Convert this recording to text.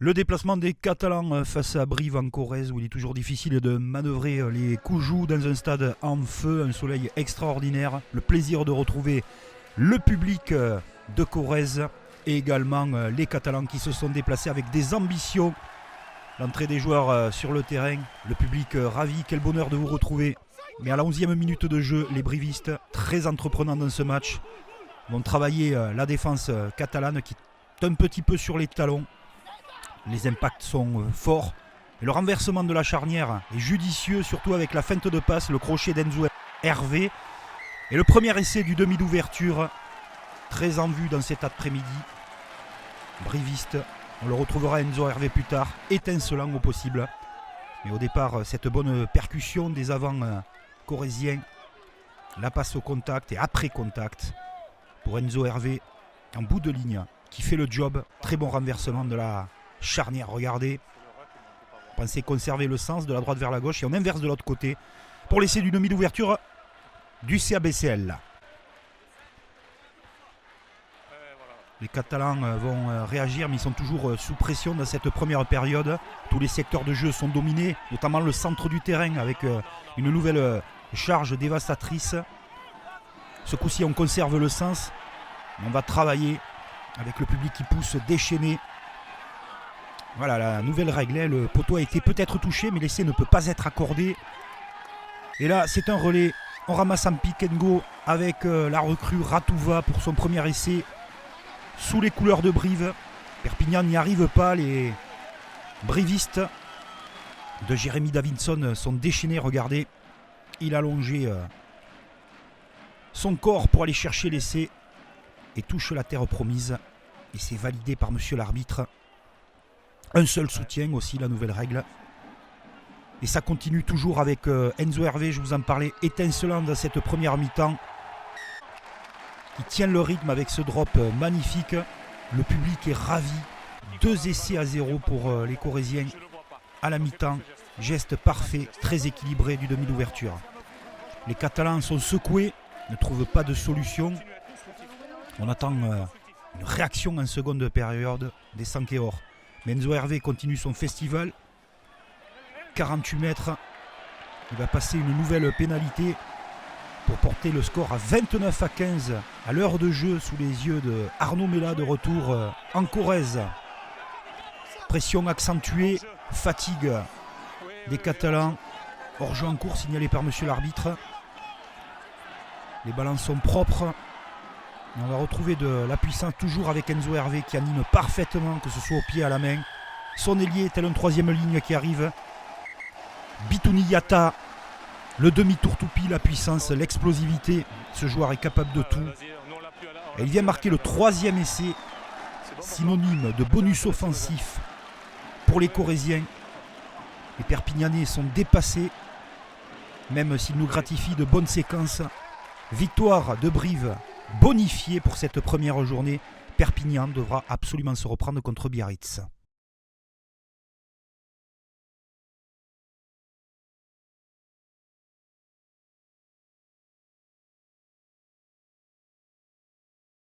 Le déplacement des Catalans face à Brive en Corrèze, où il est toujours difficile de manœuvrer les coups dans un stade en feu, un soleil extraordinaire. Le plaisir de retrouver le public de Corrèze et également les Catalans qui se sont déplacés avec des ambitions. L'entrée des joueurs sur le terrain, le public ravi, quel bonheur de vous retrouver. Mais à la 11e minute de jeu, les brivistes, très entreprenants dans ce match, vont travailler la défense catalane qui est un petit peu sur les talons. Les impacts sont forts. Et le renversement de la charnière est judicieux, surtout avec la feinte de passe, le crochet d'Enzo Hervé. Et le premier essai du demi d'ouverture, très en vue dans cet après-midi. Briviste, on le retrouvera Enzo Hervé plus tard, étincelant au possible. Mais au départ, cette bonne percussion des avants corréziens, la passe au contact et après contact pour Enzo Hervé en bout de ligne qui fait le job. Très bon renversement de la charnière, regardez. Pensez conserver le sens de la droite vers la gauche et on inverse de l'autre côté pour l'essai du demi d'ouverture du CABCL. Les Catalans vont réagir, mais ils sont toujours sous pression dans cette première période. Tous les secteurs de jeu sont dominés, notamment le centre du terrain avec une nouvelle charge dévastatrice. Ce coup-ci, on conserve le sens. On va travailler avec le public qui pousse déchaîné. Voilà la nouvelle règle. Le poteau a été peut-être touché, mais l'essai ne peut pas être accordé. Et là, c'est un relais. On ramasse un pick and go avec la recrue Ratouva pour son premier essai. Sous les couleurs de Brive. Perpignan n'y arrive pas. Les brivistes de Jérémy Davidson sont déchaînés. Regardez, il a allongé son corps pour aller chercher l'essai et touche la terre promise. Et c'est validé par monsieur l'arbitre. Un seul soutien aussi, la nouvelle règle. Et ça continue toujours avec Enzo Hervé, je vous en parlais, étincelant dans cette première mi-temps. Qui tient le rythme avec ce drop magnifique. Le public est ravi. 2 essais à 0 pour les Corréziens à la mi-temps. Geste parfait, très équilibré du demi d'ouverture. Les Catalans sont secoués, ne trouvent pas de solution. On attend une réaction en seconde période des Sankeor. Mais Enzo Hervé continue son festival. 48 mètres. Il va passer une nouvelle pénalité pour porter le score à 29-15 à l'heure de jeu sous les yeux de Arnaud Mella de retour en Corrèze. Pression accentuée, fatigue des Catalans. Hors-jeu en cours signalé par monsieur l'arbitre. Les ballons sont propres. Et on va retrouver de la puissance toujours avec Enzo Hervé qui anime parfaitement, que ce soit au pied à la main. Son ailier tel une troisième ligne qui arrive. Bitouni Yata, le demi-tour toupie, la puissance, l'explosivité. Ce joueur est capable de tout. Et il vient marquer le 3e essai, synonyme de bonus offensif pour les Corréziens. Les Perpignanais sont dépassés, même s'ils nous gratifient de bonnes séquences. Victoire de Brive bonifiée pour cette première journée. Perpignan devra absolument se reprendre contre Biarritz.